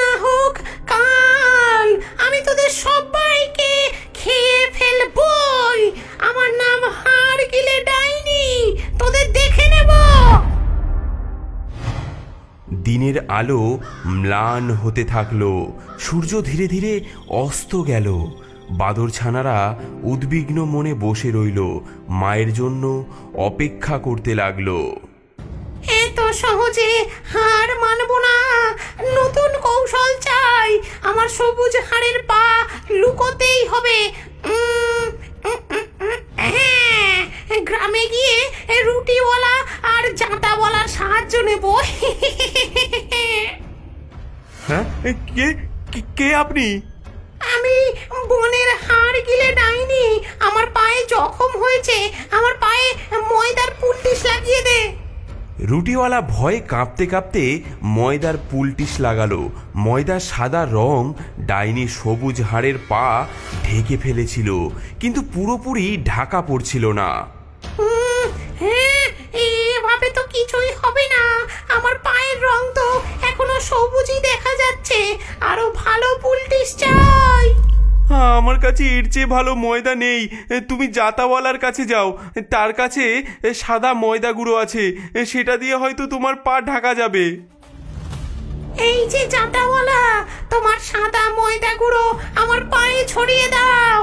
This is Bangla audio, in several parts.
না হোক কাল আমি তোদের সবাইকে খেয়ে ফেলবই। আমার নাম হাড় গিলে ডাইনি, তোদের দেখে নেব। দিনের আলো ম্লান হতে থাকলো, সূর্য ধীরে ধীরে অস্ত গেল। বাদরছানারা উদ্বিগ্ন মনে বসে রইল, মায়ের জন্য অপেক্ষা করতে লাগলো। এত সহজে হার মানব না, নতুন কৌশল চাই। আমার সবুজ হাড়ের পা লুকোতেই হবে। হ্যাঁ, গ্রামে গিয়ে রুটিওয়ালা আর জাঁতাওয়ালার সাহায্য নেব। হ্যাঁ, কে কে আপনি? আমি বনের হাড় গিলে ডাইনি। আমার পায়ে জখম হয়েছে, আমার পায়ে ময়দার পুলটিস লাগিয়ে দে। রুটিওয়ালা ভয়ে কাঁপতে কাঁপতে ময়দার পুলটিস লাগালো। ময়দার সাদা রং ডাইনি সবুজ হাড়ের পা ঢেকে ফেলেছিল, কিন্তু পুরোপুরি ঢাকা পড়ছিল না। হ্যাঁ, এভাবে তো কিছুই হবে না। আমার পায়ের রং তো এখনো সবুজই দেখা যাচ্ছে। আরো ভালো পুলটিস চাই। আমার কাছে এর চেয়ে ভালো ময়দা নেই। তুমি জাতাওয়ালার কাছে যাও, তার কাছে সাদা ময়দা গুঁড়ো আছে, সেটা দিয়ে হয়তো তোমার পা ঢাকা যাবে। এই যে জাঁতাওয়ালা, তোমার সাদা ময়দা গুঁড়ো আমার পায়ে ছড়িয়ে দাও।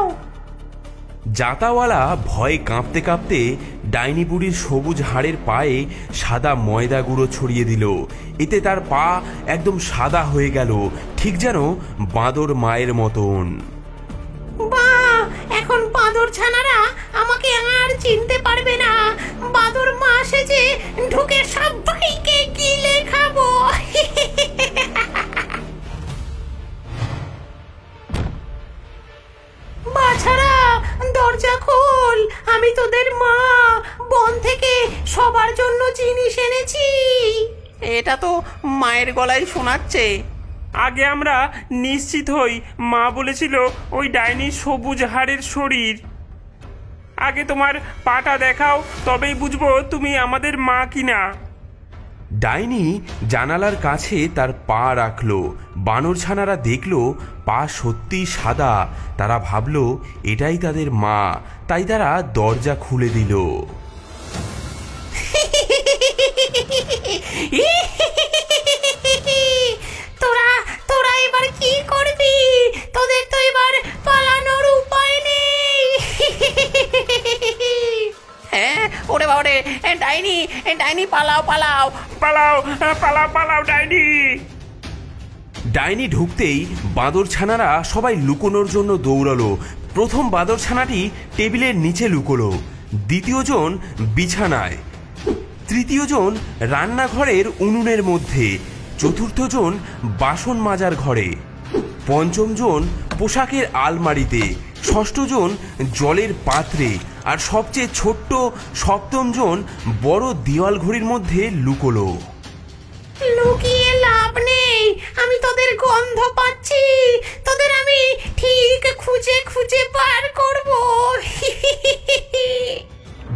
জাতাওয়ালা ভয়ে কাঁপতে কাঁপতে ডাইনি বুড়ির সবুজ হাড়ের পায়ে সাদা ময়দা গুঁড়ো ছড়িয়ে দিল। এতে তার পা একদম সাদা হয়ে গেল, ঠিক যেন বাঁদর মায়ের মতন। বাহ, এখন বাঁদর ছানারা আমাকে আর চিনতে পারবে না। বাঁদর মা সেজে ঢুকে সবাইকে গিলে খাবো। বাছারা, দরজা খোল। আমি তোদের মা, বন থেকে সবার জন্য জিনিস এনেছি। এটা তো মায়ের গলায় শোনাচ্ছে। আগে আমরা নিশ্চিত হই, মা বলেছিল ওই ডাইনির সবুজ হাড়ের শরীর। আগে তোমার পাটা দেখাও, তবেই বুঝবো তুমি আমাদের মা কিনা। ডাইনি জানালার কাছে তার পা রাখলো। বানরছানারা দেখলো পা সত্যি সাদা। তারা ভাবলো এটাই তাদের মা, তাই তারা দরজা খুলে দিল। তোরা এবার কি করবি? তোদের তো এবার পালানোর উপায় নেই। হ্যাঁ, ওরে বাবা রে, ডাইনি ডাইনি পালাও পালাও পালাও পালাও পালাও ডাইনি। ডাইনি ঢুকতেই বাঁদরছানারা সবাই লুকোনোর জন্য দৌড়ালো। প্রথম বাঁদরছানাটি টেবিলের নিচে লুকোলো, দ্বিতীয়জন বিছানায়, তৃতীয়জন রান্নাঘরের উনুনের মধ্যে, চতুর্থজন বাসন মাজার ঘরে, পঞ্চমজন পোশাকের আলমারিতে, ষষ্ঠজন জলের পাত্রে, আর সবচেয়ে ছোট্ট সপ্তমজন বড় দেওয়াল ঘড়ির মধ্যে লুকোলো। লুকিয়ে লাভ নেই, আমি তোদের গন্ধ পাচ্ছি। তোদের আমি ঠিক খুঁজে খুঁজে বার করব।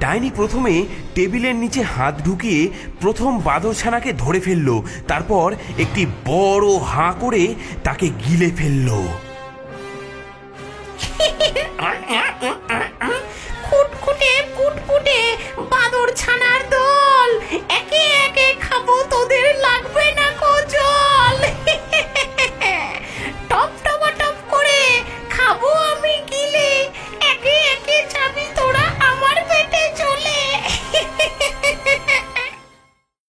ডাইনি প্রথমে টেবিলের নিচে হাত ঢুকিয়ে প্রথম বাঁদরছানাকে ধরে ফেললো, তারপর একটি বড় হাঁ করে তাকে গিলে ফেললো। খুটখুটে ফুটফুটে বাদর ছানার দল, একে একে খাবো তোদের